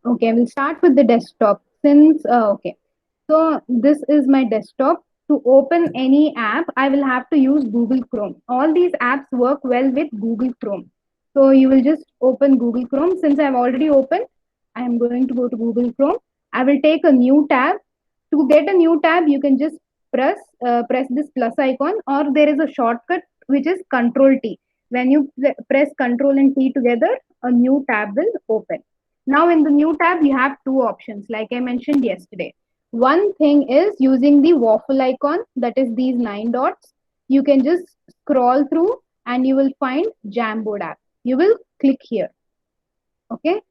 Okay, we'll start with the desktop. Okay, so this is my desktop. To open any app, I will have to use Google Chrome. All these apps work well with Google Chrome. So you will just open Google Chrome. Since I've already opened, I am going to go to Google Chrome. I will take a new tab. To get a new tab, you can just press this plus icon, or there is a shortcut which is Control T. When you press Control and T together, a new tab will open. Now in the new tab, you have two options, like I mentioned yesterday. One thing is using the waffle icon, that is these 9 dots. You can just scroll through and you will find Jamboard app. You will click here. Okay.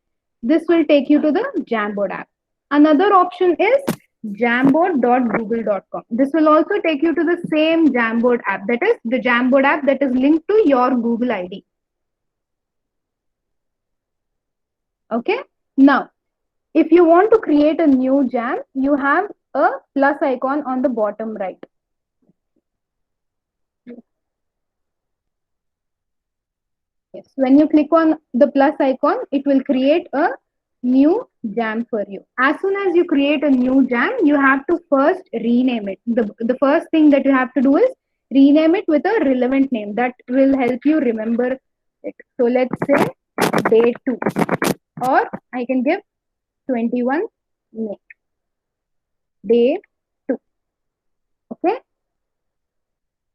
This will take you to the Jamboard app. Another option is jamboard.google.com. This will also take you to the same Jamboard app. That is the Jamboard app that is linked to your Google ID. Okay. Now, if you want to create a new jam, you have a plus icon on the bottom right. Yes. When you click on the plus icon, it will create a new jam for you. As soon as you create a new jam, you have to first rename it. The first thing that you have to do is rename it with a relevant name that will help you remember it. So let's say day 2, or I can give 21 day 2. Okay.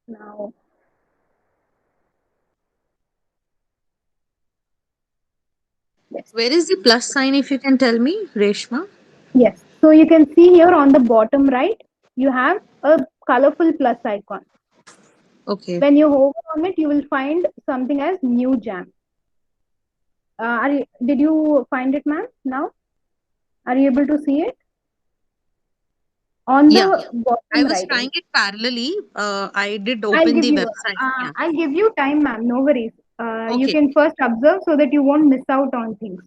Now, yes. Where is the plus sign, if you can tell me, Reshma? Yes. So you can see here on the bottom right, you have a colorful plus icon. Okay. When you hover on it, you will find something as new jam. Did you find it, ma'am? Now, are you able to see it on Yeah. the I bottom was right? trying it parallelly. I did I'll open give the you. website. Yeah. I'll give you time, ma'am. No worries. You Okay. can first observe so that you won't miss out on things.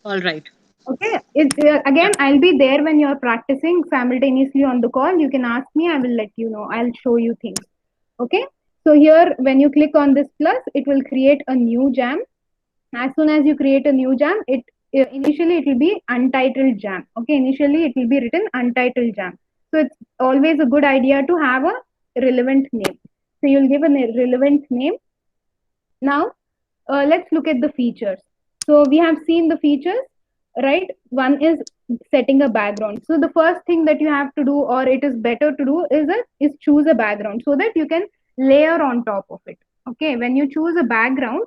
All right. Okay. Again, Yeah. I'll be there when you're practicing simultaneously on the call. You can ask me. I will let you know. I'll show you things. Okay. So here, when you click on this plus, it will create a new jam. As soon as you create a new jam, initially it will be untitled jam. Okay. Initially it will be written untitled jam. So it's always a good idea to have a relevant name. So you'll give a relevant name. Now, let's look at the features. So we have seen the features, right? One is setting a background. So the first thing that you have to do, or it is better to do, is choose a background so that you can layer on top of it. Okay, when you choose a background,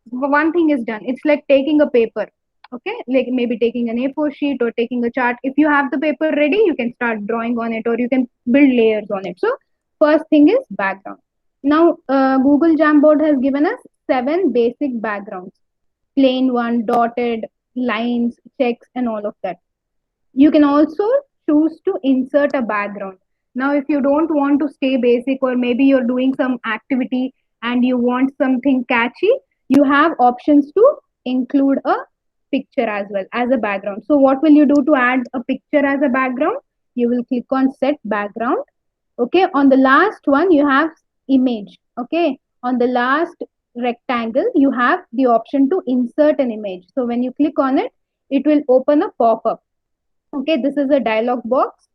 one thing is done. It's like taking a paper. Okay, like maybe taking an A4 sheet or taking a chart. If you have the paper ready, you can start drawing on it, or you can build layers on it. So first thing is background. Now, Google Jamboard has given us 7 basic backgrounds: plain one, dotted, lines, checks, and all of that. You can also choose to insert a background. Now, if you don't want to stay basic, or maybe you're doing some activity and you want something catchy, you have options to include a picture as well as a background. So, what will you do to add a picture as a background? You will click on set background. Okay, on the last one you have image. Okay, on the last rectangle you have the option to insert an image. So when you click on it, it will open a pop-up. Okay, this is a dialog box.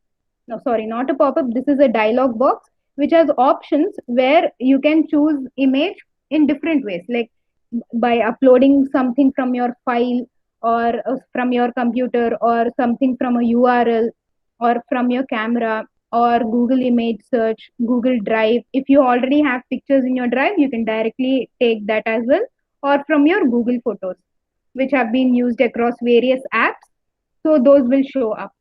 No, sorry, not a pop-up. This is a dialog box which has options where you can choose image in different ways, like by uploading something from your file, or from your computer, or something from a URL, or from your camera, or Google image search, Google Drive. If you already have pictures in your drive, you can directly take that as well, or from your Google Photos, which have been used across various apps. So those will show up.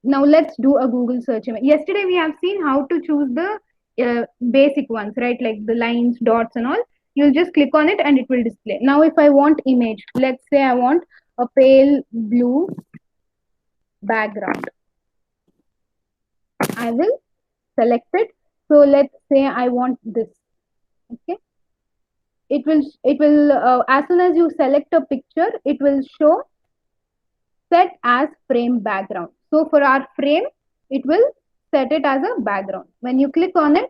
Now let's do a Google search. Yesterday we have seen how to choose the basic ones, right? Like the lines, dots, and all. You'll just click on it and it will display. Now, if I want image, let's say I want a pale blue background. I will select it. So let's say I want this. Okay. It will as soon as you select a picture, it will show set as frame background. So for our frame, it will set it as a background. When you click on it,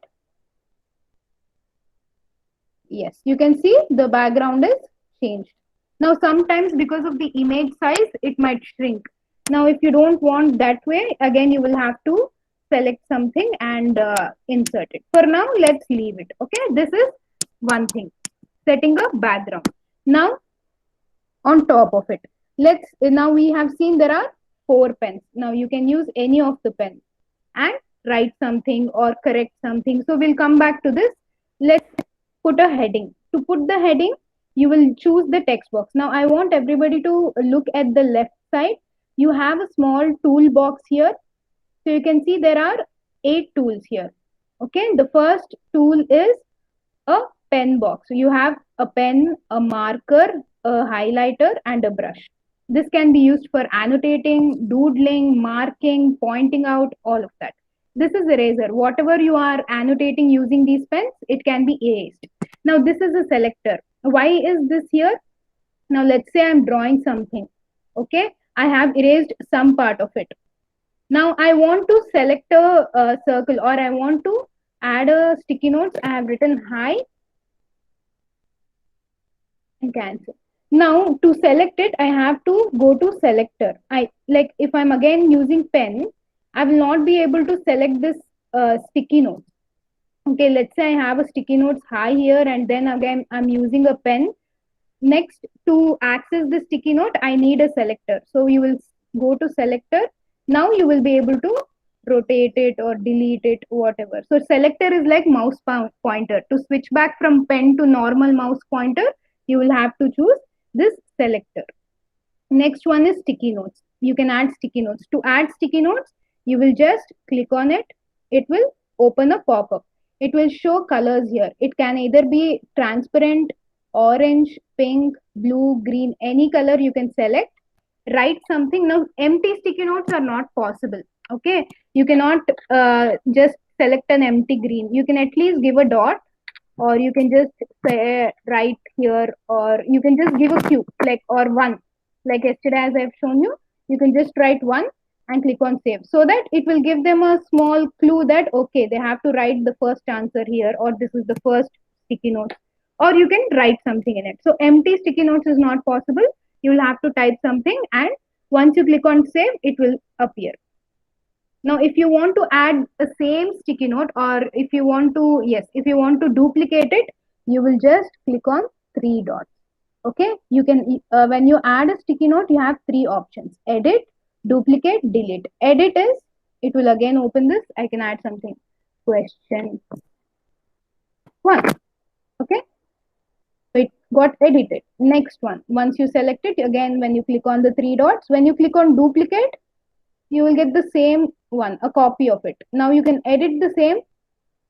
yes, you can see the background is changed. Now sometimes because of the image size, it might shrink. Now if you don't want that way, again you will have to select something and insert it. For now, let's leave it. Okay, this is one thing, setting a background. Now on top of it, now we have seen there are 4 pens. Now you can use any of the pens and write something or correct something. So we'll come back to this. Let's put a heading. To put the heading, you will choose the text box. Now I want everybody to look at the left side. You have a small toolbox here. So you can see there are 8 tools here. Okay, the first tool is a pen box. So you have a pen, a marker, a highlighter, and a brush. This can be used for annotating, doodling, marking, pointing out, all of that. This is eraser. Whatever you are annotating using these pens, it can be erased. Now this is a selector. Why is this here? Now let's say I'm drawing something. Okay, I have erased some part of it. Now I want to select a circle, or I want to add a sticky notes. I have written hi and cancel. Now to select it, I have to go to selector. Like if I'm again using pen, I will not be able to select this sticky note. Okay, let's say I have a sticky notes high here, and then again I'm using a pen. Next, to access the sticky note, I need a selector. So you will go to selector. Now you will be able to rotate it or delete it, whatever. So selector is like mouse pointer. To switch back from pen to normal mouse pointer, you will have to choose this selector. Next one is sticky notes. You can add sticky notes. To add sticky notes, you will just click on it. It will open a pop-up. It will show colors here. It can either be transparent, orange, pink, blue, green, any color you can select. Write something. Now empty sticky notes are not possible. Okay, you cannot just select an empty green. You can at least give a dot, or you can just say write here, or you can just give a Q, like, or one, like yesterday as I've shown you. You can just write one and click on save, so that it will give them a small clue that okay, they have to write the first answer here, or this is the first sticky note, or you can write something in it. So empty sticky notes is not possible. You will have to type something, and once you click on save, it will appear. Now if you want to add the same sticky note, or if you want to, yes, if you want to duplicate it, you will just click on 3 dots. Okay, you can when you add a sticky note, you have 3 options: edit, duplicate, delete. Edit is, it will again open this. I can add something, question 1. Okay, so it got edited. Next one, once you select it, again when you click on the 3 dots, when you click on duplicate, you will get the same one, a copy of it. Now you can edit the same.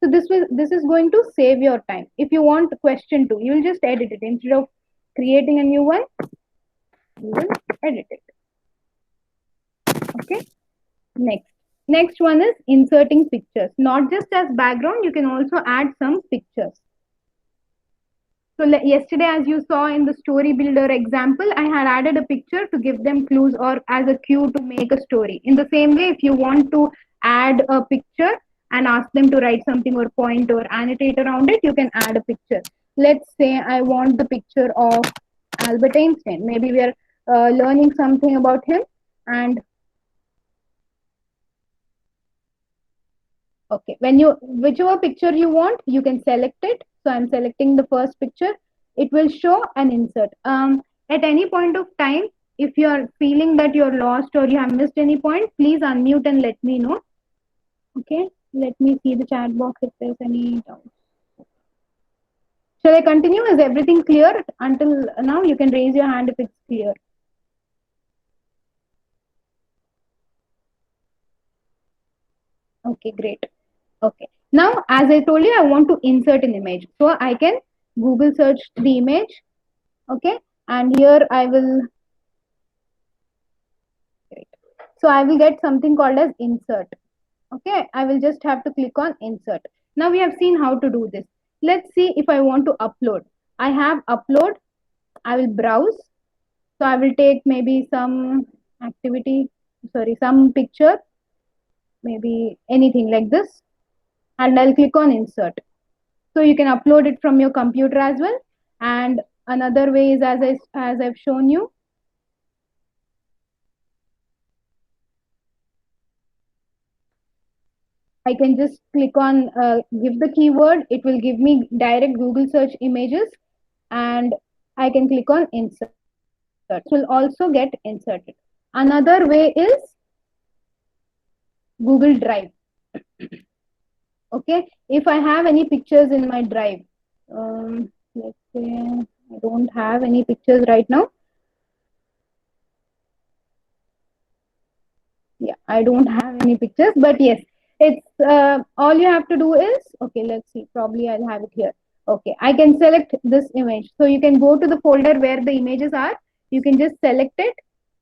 So this is going to save your time. If you want question 2, you will just edit it. Instead of creating a new one, you will edit it. Okay. Next one is inserting pictures. Not just as background, you can also add some pictures. So yesterday, as you saw in the story builder example, I had added a picture to give them clues or as a cue to make a story. In the same way, if you want to add a picture and ask them to write something or point or annotate around it, you can add a picture. Let's say I want the picture of Albert Einstein. Maybe we are learning something about him, and okay, whichever picture you want, you can select it. So I'm selecting the first picture. It will show an insert. At any point of time, if you are feeling that you're lost or you have missed any point, please unmute and let me know. Okay, let me see the chat box if there's any doubt. Shall I continue? Is everything clear until now? You can raise your hand if it's clear. Okay, great. Okay. Now, as I told you, I want to insert an image. So I can Google search the image. Okay. And here I will, great. So I will get something called as insert. Okay. I will just have to click on insert. Now we have seen how to do this. Let's see if I want to upload. I have upload. I will browse. So I will take maybe some activity, sorry, some picture, maybe anything like this. And I'll click on insert. So you can upload it from your computer as well. And Another way is as I've shown you. I can just click on give the keyword. It will give me direct Google search images, and I can click on insert. This will also get inserted. Another way is Google Drive. Okay, if I have any pictures in my drive, let's say I don't have any pictures right now. Yeah, I don't have any pictures, but yes, it's all you have to do is, okay, let's see, probably I'll have it here. Okay, I can select this image. So you can go to the folder where the images are. You can just select it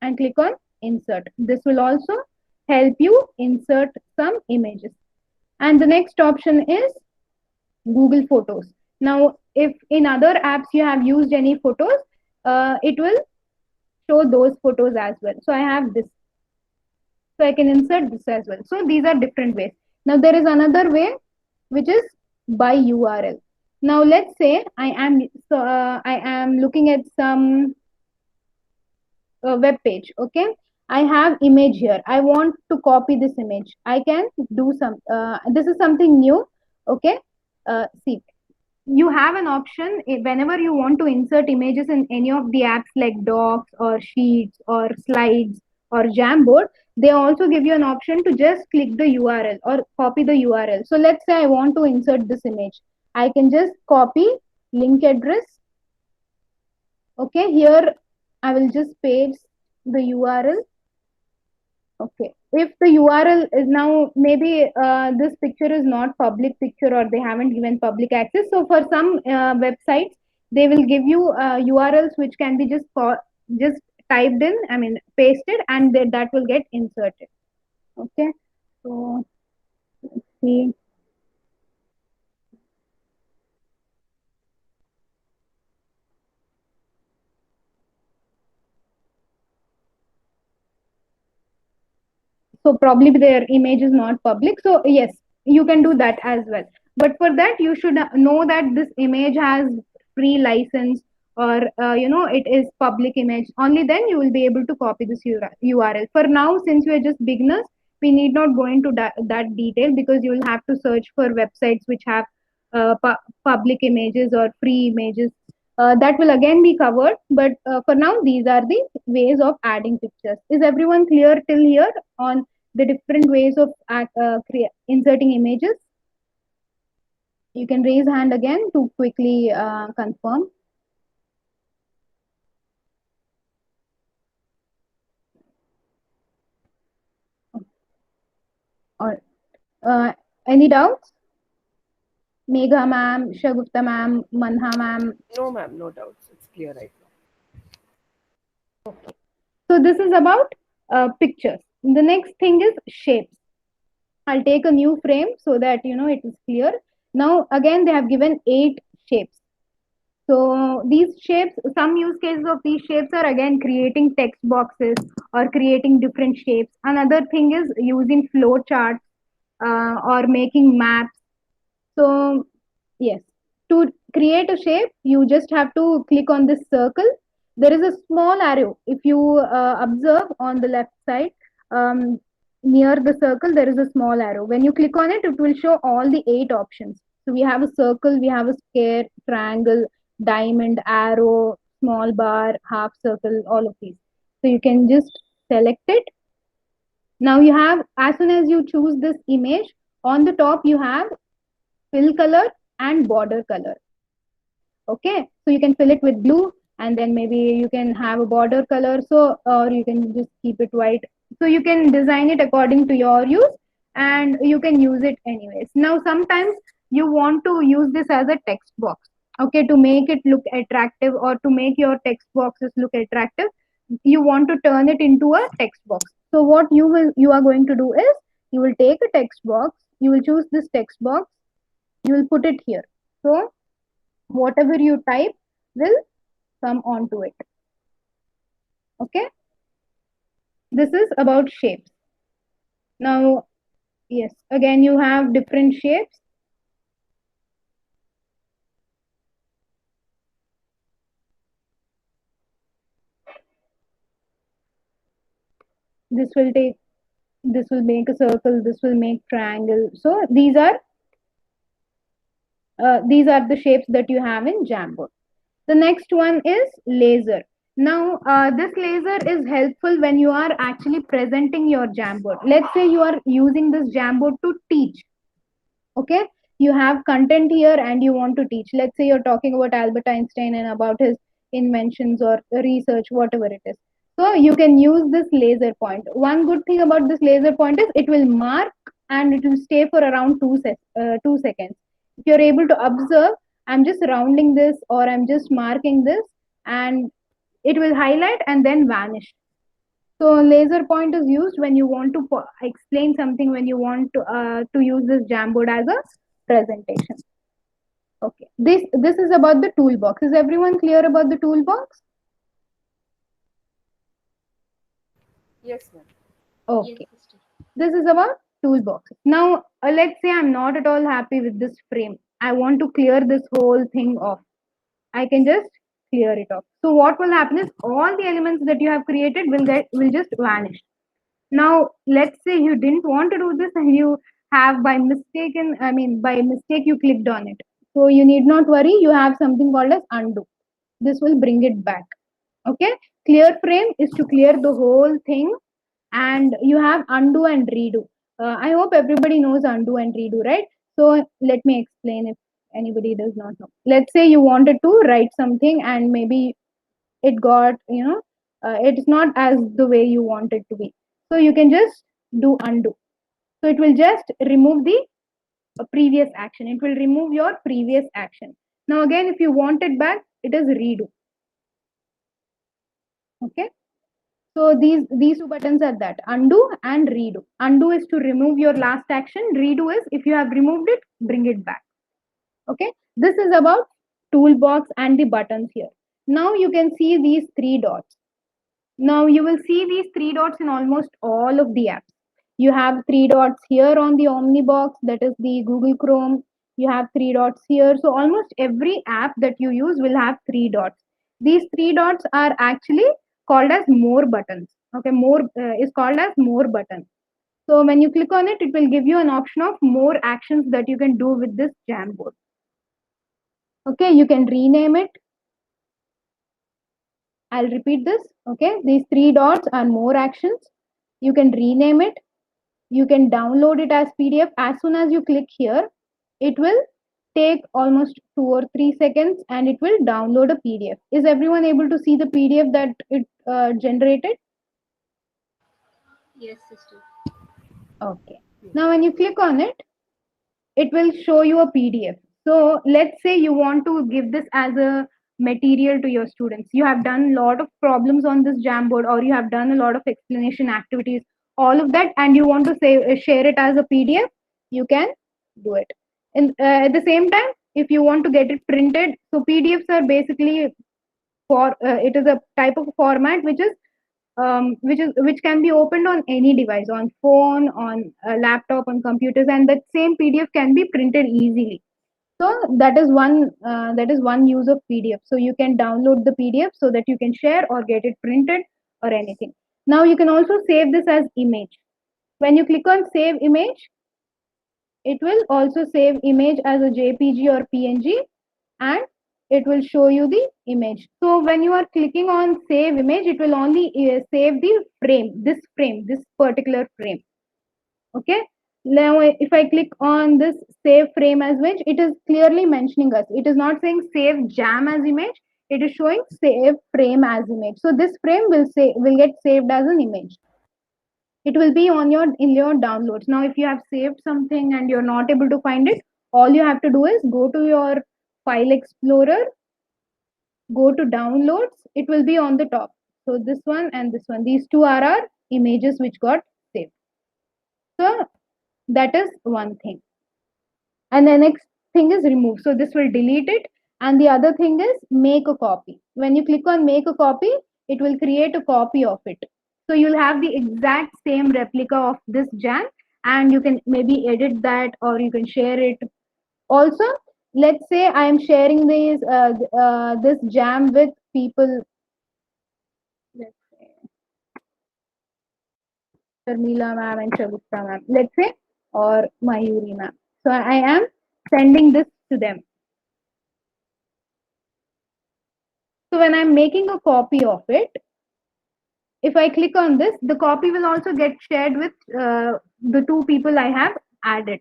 and click on insert. This will also help you insert some images. And the next option is Google Photos. Now, if in other apps you have used any photos, it will show those photos as well. So I have this. So I can insert this as well. So these are different ways. Now there is another way, which is by URL. Now let's say I am looking at some web page. Okay, I have image here. I want to copy this image. I can do some. This is something new. Okay, see, you have an option whenever you want to insert images in any of the apps like Docs or Sheets or Slides or Jamboard. They also give you an option to just click the URL or copy the URL. So let's say I want to insert this image. I can just copy link address. Okay, here I will just paste the URL. Okay, if the URL is now maybe this picture is not public picture or they haven't given public access. So for some websites, they will give you URLs which can be just typed in, I mean pasted, and that will get inserted. Okay, so let's see. So probably their image is not public. So yes, you can do that as well. But for that, you should know that this image has free license, or it is public image. Only then you will be able to copy this URL. For now, since we are just beginners, we need not go into that detail, because you will have to search for websites which have public images or free images. That will again be covered, but for now these are the ways of adding pictures. Is everyone clear till here on the different ways of inserting images? You can raise hand again to quickly confirm. Or any doubts? Megha ma'am, Shagufta ma'am, Manha ma'am. No, ma'am, no doubts. It's clear right now. So this is about pictures. The next thing is shapes. I'll take a new frame so that it is clear. Now again they have given 8 shapes. So these shapes, some use cases of these shapes are again creating text boxes or creating different shapes. Another thing is using flow charts or making maps. So yes, to create a shape, you just have to click on this circle. There is a small arrow. If you observe on the left side, um, near the circle, there is a small arrow. When you click on it, it will show all the 8 options. So we have a circle, we have a square, triangle, diamond, arrow, small bar, half circle, all of these. So you can just select it. Now you have, as soon as you choose this image, on the top you have fill color and border color. Okay, so you can fill it with blue, and then maybe you can have a border color, so or you can just keep it white. So you can design it according to your use, and you can use it anyways. Now sometimes you want to use this as a text box. Okay, to make it look attractive, or to make your text boxes look attractive, you want to turn it into a text box. So what you are going to do is, you will take a text box, you will choose this text box, you will put it here. So whatever you type will come onto it. Okay, this is about shapes. Now yes, again you have different shapes. This will make a circle, this will make triangle. So these are the shapes that you have in Jamboard. The next one is laser. Now, this laser is helpful when you are actually presenting your Jamboard. Let's say you are using this Jamboard to teach. Okay, you have content here and you want to teach. Let's say you're talking about Albert Einstein and about his inventions or research, whatever it is. So you can use this laser point. One good thing about this laser point is it will mark and it will stay for around 2 seconds. If you're able to observe, I'm just rounding this or I'm just marking this, and it will highlight and then vanish. So laser point is used when you want to explain something, when you want to use this Jamboard as a presentation. Okay, this is about the toolbox. Is everyone clear about the toolbox? Yes, ma'am. Okay, this is about toolbox. Now let's say I'm not at all happy with this frame. I want to clear this whole thing off. I can just clear it off. So what will happen is all the elements that you have created will just vanish. Now, let's say you didn't want to do this and you have by mistake you clicked on it. So you need not worry, you have something called as undo. This will bring it back. Okay, clear frame is to clear the whole thing, and you have undo and redo. I hope everybody knows undo and redo, right? So let me explain if anybody does not know. Let's say you wanted to write something and maybe it got, it's not as the way you want it to be. So you can just do undo. So it will just remove the previous action. It will remove your previous action. Now again, if you want it back, it is redo. Okay. So these two buttons are that, undo and redo. Undo is to remove your last action. Redo is if you have removed it, bring it back. Okay. This is about toolbox and the buttons here. Now you can see these three dots. Now you will see these three dots in almost all of the apps. You have three dots here on the Omnibox, that is the Google Chrome. You have three dots here. So almost every app that you use will have three dots. These three dots are actually called as more buttons. Okay, more is called as more button. So when you click on it, it will give you an option of more actions that you can do with this Jamboard. Okay, you can rename it. I'll repeat this. Okay, these three dots are more actions. You can rename it. You can download it as PDF. As soon as you click here, it will take almost 2 or 3 seconds and it will download a PDF. Is everyone able to see the PDF that it generated? Yes, sister. Okay. Now when you click on it, it will show you a PDF. So let's say you want to give this as a material to your students. You have done a lot of problems on this Jamboard, or you have done a lot of explanation activities, all of that, and you want to share it as a PDF, you can do it. And at the same time, if you want to get it printed, so PDFs are basically it is a type of format which can be opened on any device, on phone, on a laptop, on computers, and that same PDF can be printed easily. So that is one use of PDF. So you can download the PDF so that you can share or get it printed or anything. Now you can also save this as image. When you click on save image, it will also save image as a JPG or PNG, and it will show you the image. So when you are clicking on save image, it will only save the frame, this particular frame. Okay. Now if I click on this save frame as image, it is clearly mentioning us. It is not saying save jam as image. It is showing save frame as image. So this frame will get saved as an image. It will be on in your downloads. Now if you have saved something and you're not able to find it, all you have to do is go to your file explorer, go to downloads, it will be on the top. So this one and this one, these two are our images which got saved. So that is one thing. And the next thing is remove. So this will delete it. And the other thing is make a copy. When you click on make a copy, it will create a copy of it. So you'll have the exact same replica of this jam, and you can maybe edit that or you can share it. Also, let's say I am sharing this jam with people. Let's say Sharmila ma'am and Shavitra ma'am, let's say, or Mayuri ma'am. So I am sending this to them. So when I'm making a copy of it, if I click on this, the copy will also get shared with the two people I have added.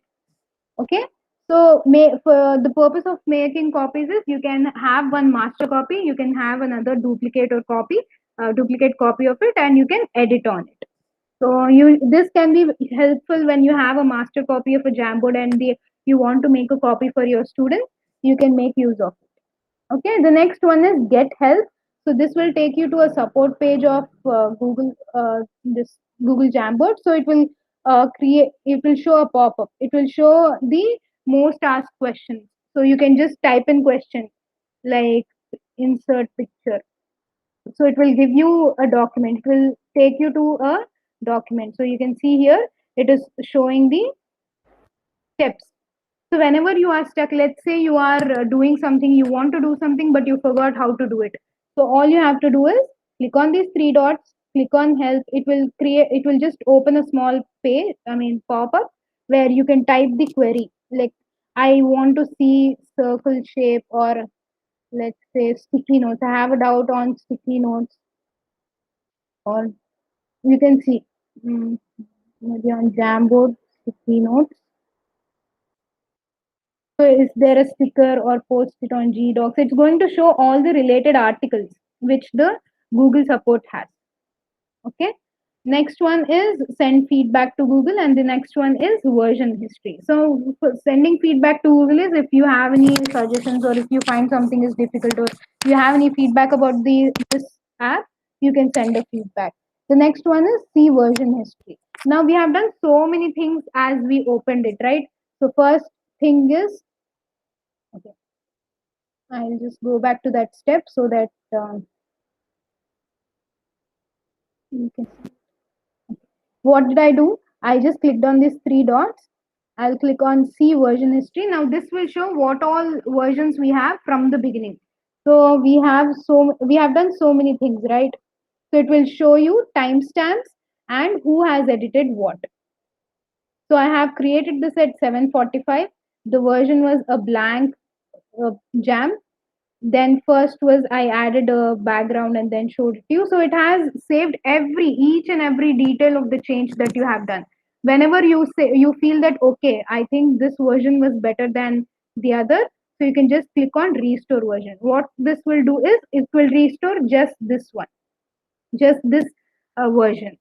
Okay. So for the purpose of making copies is you can have one master copy, you can have another duplicate copy of it, and you can edit on it. So this can be helpful when you have a master copy of a Jamboard and you want to make a copy for your students. You can make use of it. Okay, the next one is get help. So this will take you to a support page of this Google Jamboard. So it will show a pop-up. It will show the most asked questions. So you can just type in question like insert picture. So it will give you a document. It will take you to a document. So you can see here, it is showing the steps. So whenever you are stuck, let's say you are doing something, you want to do something, but you forgot how to do it. So all you have to do is click on these three dots, click on help. It will just open a small pop up where you can type the query. Like, I want to see circle shape, or let's say sticky notes. I have a doubt on sticky notes, or you can see maybe on Jamboard sticky notes. So is there a sticker or post it on GDocs? It's going to show all the related articles which the Google support has. Okay. Next one is send feedback to Google, and the next one is version history. So sending feedback to Google is if you have any suggestions, or if you find something is difficult, or you have any feedback about this app, you can send a feedback. The next one is see version history. Now we have done so many things as we opened it, right? So first thing is, okay, I'll just go back to that step so that you can see. What did I do? I just clicked on these three dots. I'll click on see version history. Now this will show what all versions we have from the beginning. So we have done so many things, right? So it will show you timestamps and who has edited what. So I have created this at 7:45. The version was a blank jam. Then first was I added a background and then showed it to you. So it has saved each and every detail of the change that you have done. Whenever you feel that, okay, I think this version was better than the other, so you can just click on restore version. What this will do is it will restore just this one, just this version.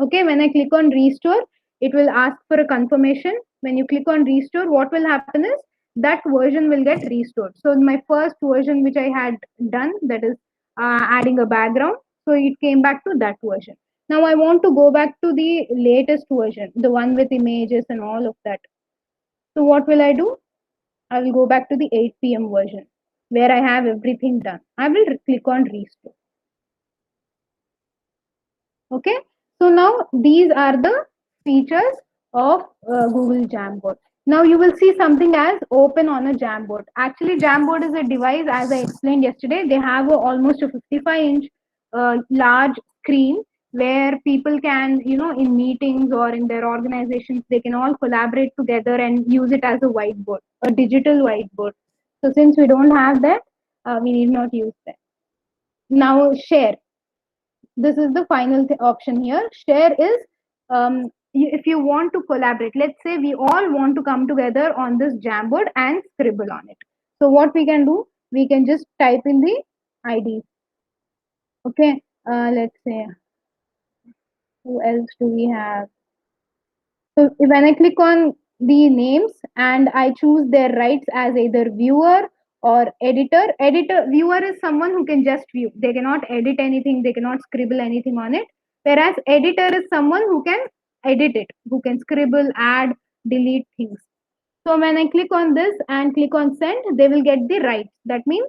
Okay, when I click on restore, it will ask for a confirmation. When you click on restore, what will happen is that version will get restored. So my first version which I had done, that is adding a background, so it came back to that version. Now I want to go back to the latest version, the one with images and all of that. So what will I do? I will go back to the 8 p.m. version where I have everything done. I will click on restore. Okay, so now these are the features of Google Jamboard. Now you will see something as open on a Jamboard. Actually, Jamboard is a device, as I explained yesterday. They have almost a 55-inch large screen where people can, in meetings or in their organizations, they can all collaborate together and use it as a whiteboard, a digital whiteboard. So since we don't have that, we need not use that. Now share. This is the final option here. Share is if you want to collaborate. Let's say we all want to come together on this Jamboard and scribble on it. So what we can do, we can just type in the ID. Okay, let's say, who else do we have? So when I click on the names and I choose their rights as either viewer or editor, viewer is someone who can just view. They cannot edit anything, they cannot scribble anything on it. Whereas editor is someone who can edit it, who can scribble, add, delete things. So when I click on this and click on send, they will get the rights. That means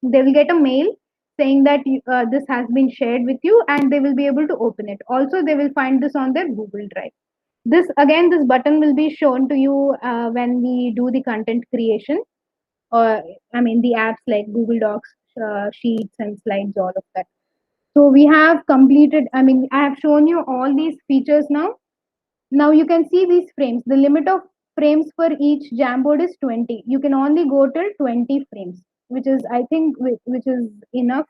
they will get a mail saying that this has been shared with you, and they will be able to open it. Also, they will find this on their Google Drive. This button will be shown to you when we do the content creation, or the apps like Google Docs, Sheets and Slides, all of that. So we have completed, I mean, I have shown you all these features now. Now you can see these frames. The limit of frames for each Jamboard is 20. You can only go till 20 frames, which is, I think, which is enough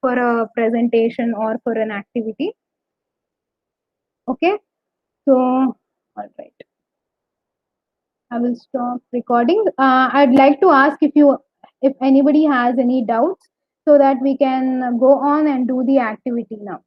for a presentation or for an activity. Okay, so, all right. I will stop recording. I'd like to ask if anybody has any doubts so that we can go on and do the activity now.